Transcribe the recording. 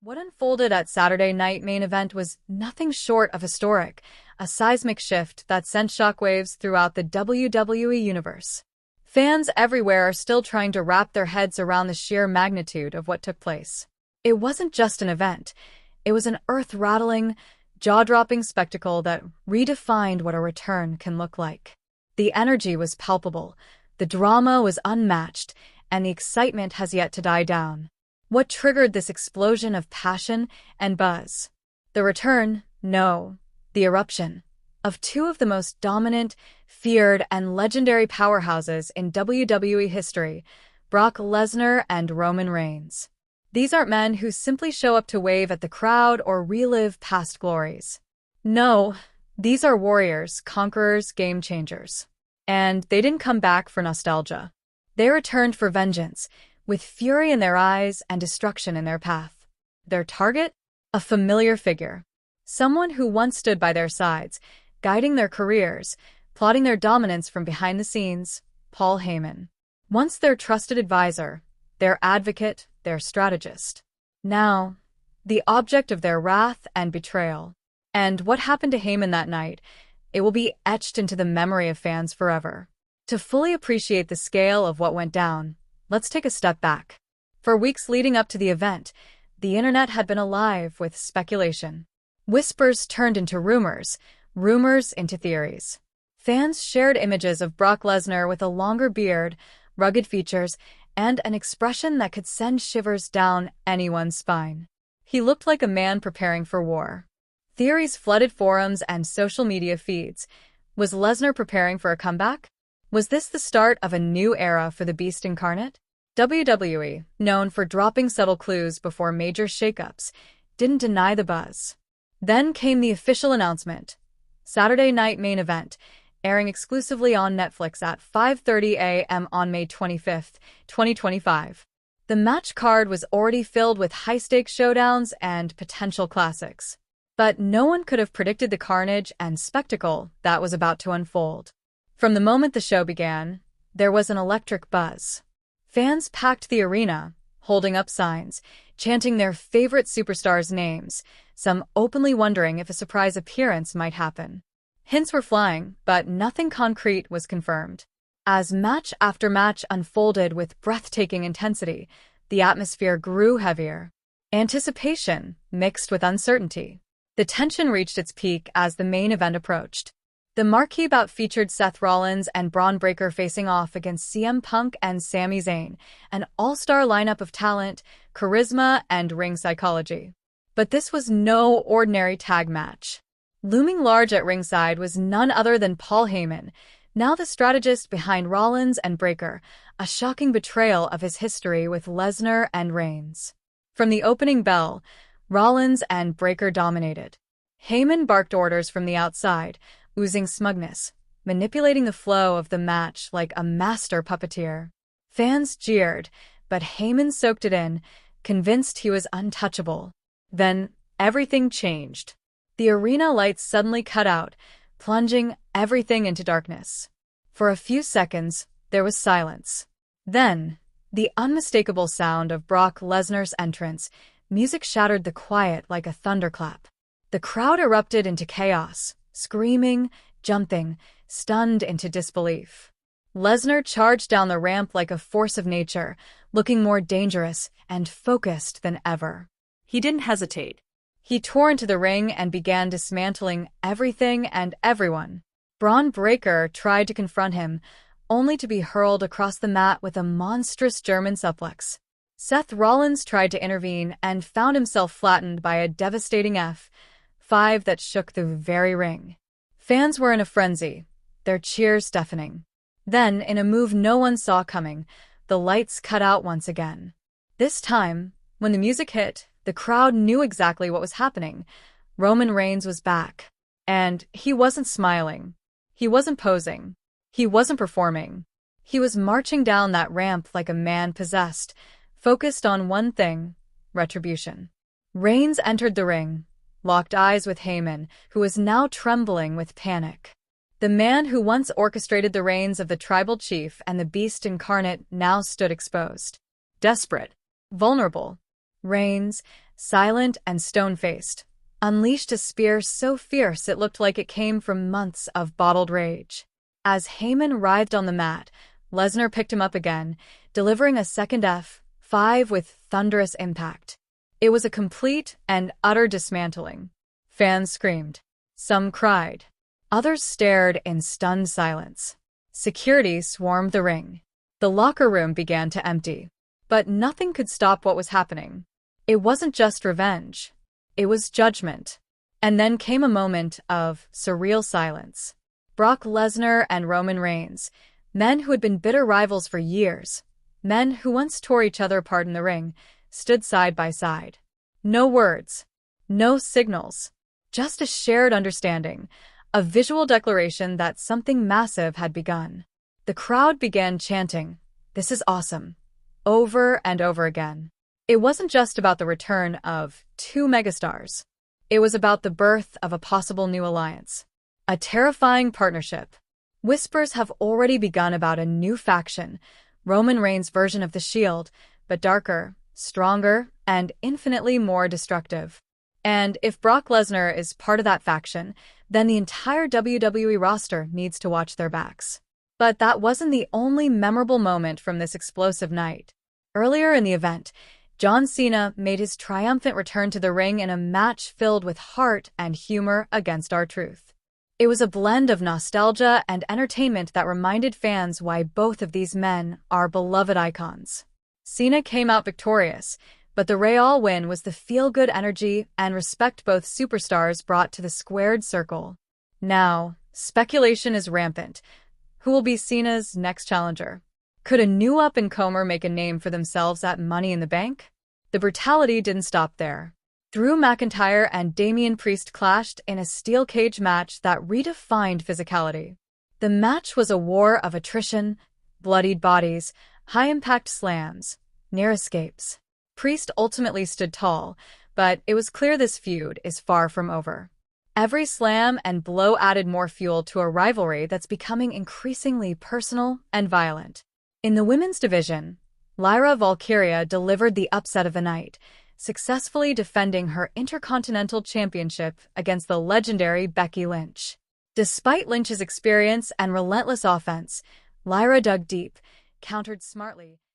What unfolded at Saturday Night Main Event was nothing short of historic, a seismic shift that sent shockwaves throughout the WWE universe. Fans everywhere are still trying to wrap their heads around the sheer magnitude of what took place. It wasn't just an event, it was an earth-rattling, jaw-dropping spectacle that redefined what a return can look like. The energy was palpable, the drama was unmatched, and the excitement has yet to die down. What triggered this explosion of passion and buzz? The return? No. The eruption of two of the most dominant, feared, and legendary powerhouses in WWE history, Brock Lesnar and Roman Reigns. These aren't men who simply show up to wave at the crowd or relive past glories. No, these are warriors, conquerors, game-changers. And they didn't come back for nostalgia. They returned for vengeance, with fury in their eyes and destruction in their path. Their target? A familiar figure. Someone who once stood by their sides, guiding their careers, plotting their dominance from behind the scenes, Paul Heyman. Once their trusted advisor, their advocate, their strategist. Now, the object of their wrath and betrayal. And what happened to Heyman that night? It will be etched into the memory of fans forever. To fully appreciate the scale of what went down, let's take a step back. For weeks leading up to the event, the internet had been alive with speculation. Whispers turned into rumors, rumors into theories. Fans shared images of Brock Lesnar with a longer beard, rugged features, and an expression that could send shivers down anyone's spine. He looked like a man preparing for war. Theories flooded forums and social media feeds. Was Lesnar preparing for a comeback? Was this the start of a new era for the Beast incarnate? WWE, known for dropping subtle clues before major shakeups, didn't deny the buzz. Then came the official announcement. Saturday Night Main Event, airing exclusively on Netflix at 5:30 a.m. on May 25, 2025. The match card was already filled with high-stakes showdowns and potential classics. But no one could have predicted the carnage and spectacle that was about to unfold. From the moment the show began, there was an electric buzz. Fans packed the arena, holding up signs, chanting their favorite superstars' names, some openly wondering if a surprise appearance might happen. Hints were flying, but nothing concrete was confirmed. As match after match unfolded with breathtaking intensity, the atmosphere grew heavier. Anticipation mixed with uncertainty. The tension reached its peak as the main event approached. The marquee bout featured Seth Rollins and Braun Breaker facing off against CM Punk and Sami Zayn, an all-star lineup of talent, charisma, and ring psychology. But this was no ordinary tag match. Looming large at ringside was none other than Paul Heyman, now the strategist behind Rollins and Breaker, a shocking betrayal of his history with Lesnar and Reigns. From the opening bell, Rollins and Breaker dominated. Heyman barked orders from the outside, oozing smugness, manipulating the flow of the match like a master puppeteer. Fans jeered, but Heyman soaked it in, convinced he was untouchable. Then, everything changed. The arena lights suddenly cut out, plunging everything into darkness. For a few seconds, there was silence. Then, the unmistakable sound of Brock Lesnar's entrance. Music shattered the quiet like a thunderclap. The crowd erupted into chaos, screaming, jumping, stunned into disbelief. Lesnar charged down the ramp like a force of nature, looking more dangerous and focused than ever. He didn't hesitate. He tore into the ring and began dismantling everything and everyone. Braun Breaker tried to confront him, only to be hurled across the mat with a monstrous German suplex. Seth Rollins tried to intervene and found himself flattened by a devastating F5 that shook the very ring. Fans were in a frenzy, their cheers deafening. Then, in a move no one saw coming, the lights cut out once again. This time, when the music hit, the crowd knew exactly what was happening. Roman Reigns was back. And he wasn't smiling. He wasn't posing. He wasn't performing. He was marching down that ramp like a man possessed, focused on one thing: retribution. Reigns entered the ring, locked eyes with Heyman, who was now trembling with panic. The man who once orchestrated the reigns of the tribal chief and the beast incarnate now stood exposed. Desperate. Vulnerable. Reigns, silent and stone-faced, unleashed a spear so fierce it looked like it came from months of bottled rage. As Heyman writhed on the mat, Lesnar picked him up again, delivering a second F5 with thunderous impact. It was a complete and utter dismantling. Fans screamed. Some cried. Others stared in stunned silence. Security swarmed the ring. The locker room began to empty. But nothing could stop what was happening. It wasn't just revenge. It was judgment. And then came a moment of surreal silence. Brock Lesnar and Roman Reigns, men who had been bitter rivals for years, men who once tore each other apart in the ring, stood side by side. No words, no signals, just a shared understanding, a visual declaration that something massive had begun. The crowd began chanting, "This is awesome," over and over again. It wasn't just about the return of two megastars. It was about the birth of a possible new alliance. A terrifying partnership. Whispers have already begun about a new faction, Roman Reigns' version of the Shield, but darker, stronger, and infinitely more destructive. And if Brock Lesnar is part of that faction, then the entire WWE roster needs to watch their backs. But that wasn't the only memorable moment from this explosive night. Earlier in the event, John Cena made his triumphant return to the ring in a match filled with heart and humor against R-Truth. It was a blend of nostalgia and entertainment that reminded fans why both of these men are beloved icons. Cena came out victorious, but the Real win was the feel-good energy and respect both superstars brought to the squared circle. Now, speculation is rampant. Who will be Cena's next challenger? Could a new up-and-comer make a name for themselves at Money in the Bank? The brutality didn't stop there. Drew McIntyre and Damian Priest clashed in a steel cage match that redefined physicality. The match was a war of attrition, bloodied bodies, high-impact slams, near escapes. Priest ultimately stood tall, but it was clear this feud is far from over. Every slam and blow added more fuel to a rivalry that's becoming increasingly personal and violent. In the women's division, Lyra Valkyria delivered the upset of the night, successfully defending her Intercontinental Championship against the legendary Becky Lynch. Despite Lynch's experience and relentless offense, Lyra dug deep, countered smartly,